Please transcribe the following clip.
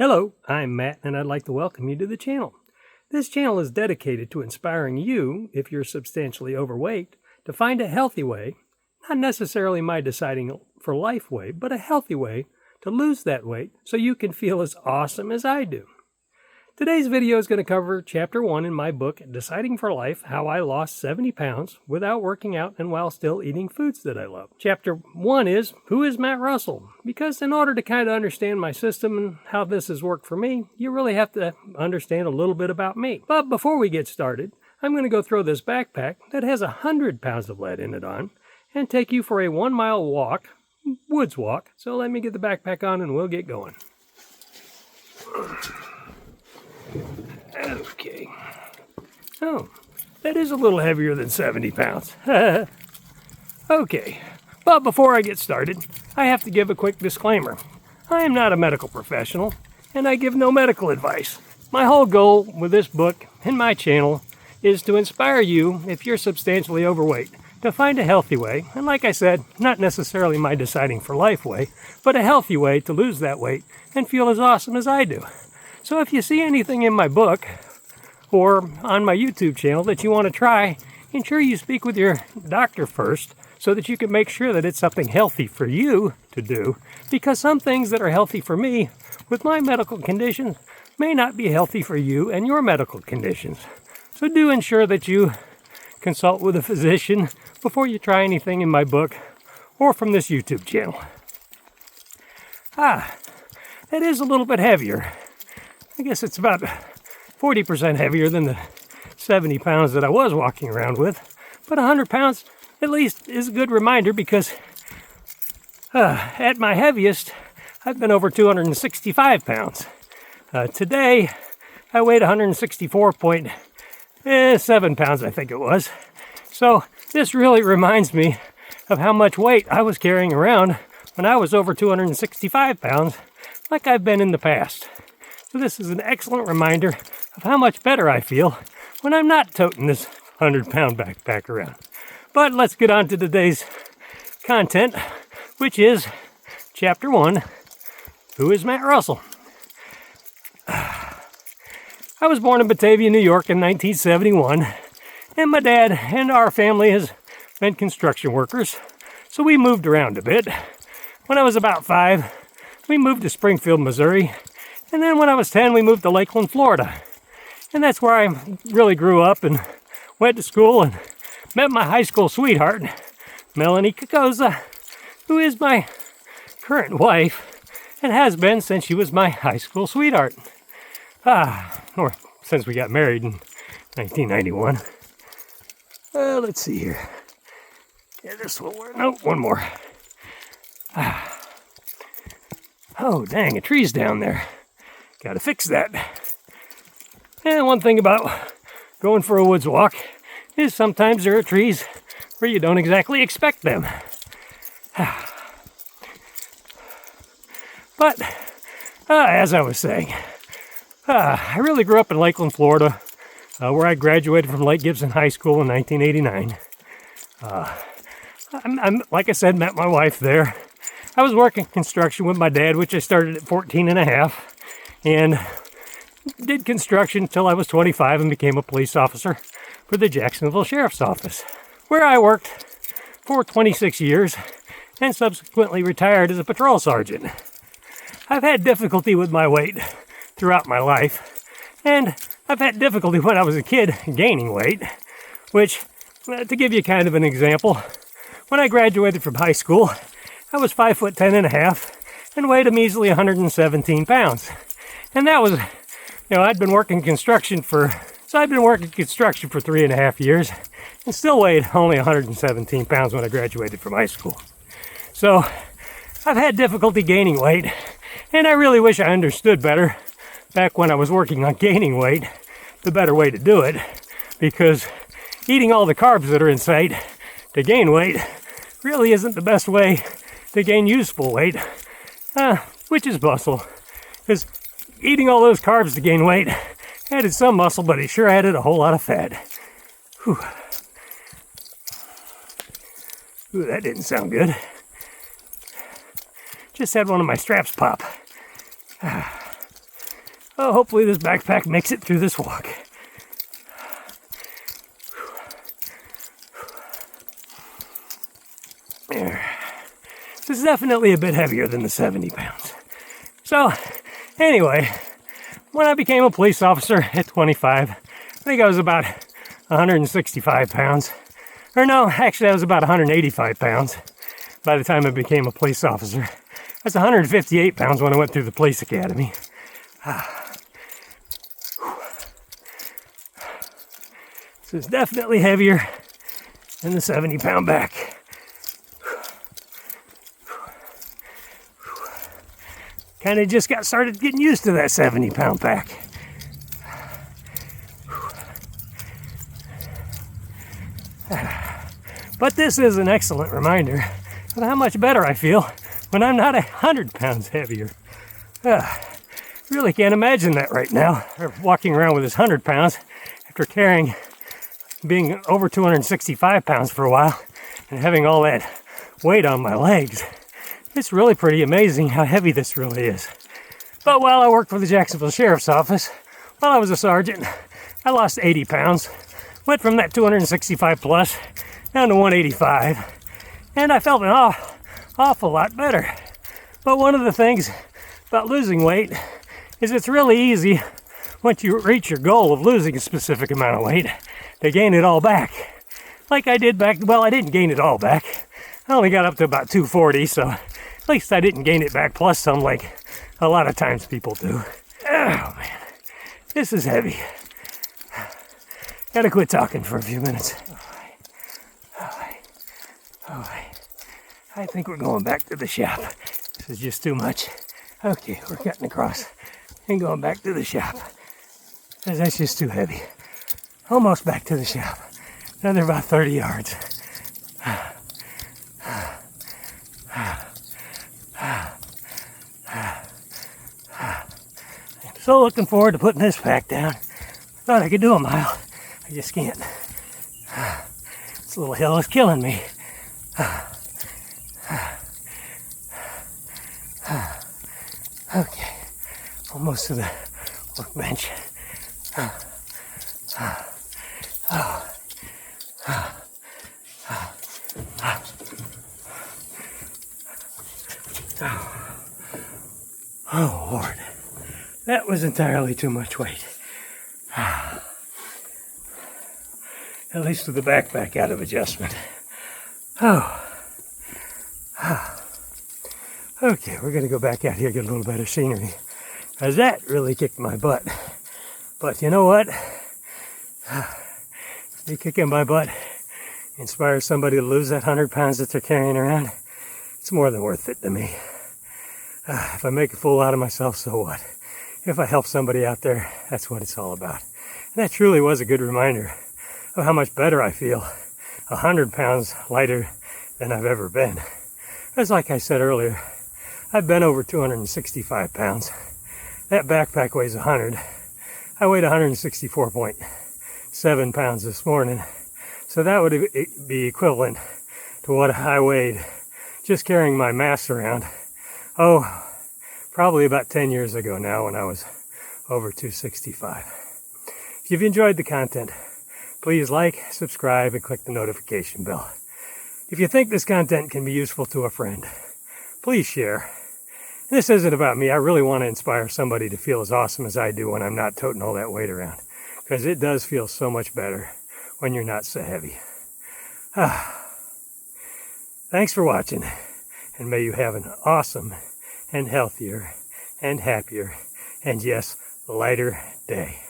Hello, I'm Matt, and I'd like to welcome you to the channel. This channel is dedicated to inspiring you, if you're substantially overweight, to find a healthy way, not necessarily my deciding for life way, but a healthy way to lose that weight so you can feel as awesome as I do. Today's video is going to cover Chapter 1 in my book, Deciding for Life, How I Lost 70 Pounds Without Working Out and While Still Eating Foods That I Love. Chapter 1 is, Who is Matt Russell? Because in order to kind of understand my system and how this has worked for me, you really have to understand a little bit about me. But before we get started, I'm going to go throw this backpack that has 100 pounds of lead in it on and take you for a 1-mile walk, woods walk. So let me get the backpack on and we'll get going. Okay. Oh, that is a little heavier than 70 pounds. Okay, but before I get started, I have to give a quick disclaimer. I am not a medical professional, and I give no medical advice. My whole goal with this book and my channel is to inspire you, if you're substantially overweight, to find a healthy way, and like I said, not necessarily my deciding for life way, but a healthy way to lose that weight and feel as awesome as I do. So if you see anything in my book or on my YouTube channel that you want to try, ensure you speak with your doctor first so that you can make sure that it's something healthy for you to do, because some things that are healthy for me with my medical conditions may not be healthy for you and your medical conditions. So do ensure that you consult with a physician before you try anything in my book or from this YouTube channel. That is a little bit heavier. I guess it's about 40% heavier than the 70 pounds that I was walking around with. But 100 pounds at least is a good reminder, because at my heaviest, I've been over 265 pounds. Today, I weighed 164.7 pounds, I think it was. So this really reminds me of how much weight I was carrying around when I was over 265 pounds, like I've been in the past. So this is an excellent reminder of how much better I feel when I'm not toting this 100-pound backpack around. But let's get on to today's content, which is Chapter 1, Who is Matt Russell? I was born in Batavia, New York in 1971, and my dad and our family has been construction workers, so we moved around a bit. When I was about 5, we moved to Springfield, Missouri. And then when I was 10, we moved to Lakeland, Florida. And that's where I really grew up and went to school and met my high school sweetheart, Melanie Kokoza, who is my current wife and has been since she was my high school sweetheart. Or since we got married in 1991. Let's see here. Yeah, this will work. Nope, one more. Oh, dang, a tree's down there. Gotta fix that. And one thing about going for a woods walk is sometimes there are trees where you don't exactly expect them. But, as I was saying, I really grew up in Lakeland, Florida, where I graduated from Lake Gibson High School in 1989. Like I said, met my wife there. I was working construction with my dad, which I started at 14 and a half. And did construction until I was 25 and became a police officer for the Jacksonville Sheriff's Office, where I worked for 26 years and subsequently retired as a patrol sergeant. I've had difficulty with my weight throughout my life, and I've had difficulty when I was a kid gaining weight, which, to give you kind of an example, when I graduated from high school, I was 5'10" and a half and weighed a measly 117 pounds. And that was, I'd been working construction for 3.5 years and still weighed only 117 pounds when I graduated from high school. So I've had difficulty gaining weight, and I really wish I understood better back when I was working on gaining weight, the better way to do it, because eating all the carbs that are in sight to gain weight really isn't the best way to gain useful weight, which is muscle. Because eating all those carbs to gain weight added some muscle, but it sure added a whole lot of fat. Whew. Ooh, that didn't sound good. Just had one of my straps pop. Oh, hopefully this backpack makes it through this walk. There. This is definitely a bit heavier than the 70 pounds. So, anyway, when I became a police officer at 25, I think I was about 165 pounds. Or no, actually I was about 185 pounds by the time I became a police officer. I was 158 pounds when I went through the police academy. So it's definitely heavier than the 70-pound back. Kind of just got started getting used to that 70-pound pack. But this is an excellent reminder of how much better I feel when I'm not 100 pounds heavier. Really can't imagine that right now. Or walking around with this 100 pounds after being over 265 pounds for a while and having all that weight on my legs. It's really pretty amazing how heavy this really is. But while I worked for the Jacksonville Sheriff's Office, while I was a sergeant, I lost 80 pounds. Went from that 265 plus down to 185. And I felt an awful lot better. But one of the things about losing weight is it's really easy once you reach your goal of losing a specific amount of weight to gain it all back. Like I did well, I didn't gain it all back. I only got up to about 240, so at least I didn't gain it back plus some like a lot of times people do. Oh man, this is heavy. Gotta quit talking for a few minutes. I think we're going back to the shop. This is just too much. Okay, we're cutting across and going back to the shop. That's just too heavy. Almost back to the shop. Another about 30 yards. I'm so looking forward to putting this pack down. Thought I could do a mile. I just can't. This little hill is killing me. Okay, almost to the workbench. Oh Lord, that was entirely too much weight. At least with the backpack out of adjustment. Okay, we're going to go back out here, get a little better scenery. Because that really kicked my butt. But you know what? Me kicking my butt inspires somebody to lose that 100 pounds that they're carrying around. It's more than worth it to me. If I make a fool out of myself, so what? If I help somebody out there, that's what it's all about. And that truly was a good reminder of how much better I feel 100 pounds lighter than I've ever been. As like I said earlier, I've been over 265 pounds. That backpack weighs 100. I weighed 164.7 pounds this morning. So that would be equivalent to what I weighed just carrying my mass around. Oh, probably about 10 years ago now when I was over 265. If you've enjoyed the content, please like, subscribe, and click the notification bell. If you think this content can be useful to a friend, please share. This isn't about me. I really want to inspire somebody to feel as awesome as I do when I'm not toting all that weight around. Because it does feel so much better when you're not so heavy. Thanks for watching. And may you have an awesome and healthier and happier and yes, lighter day.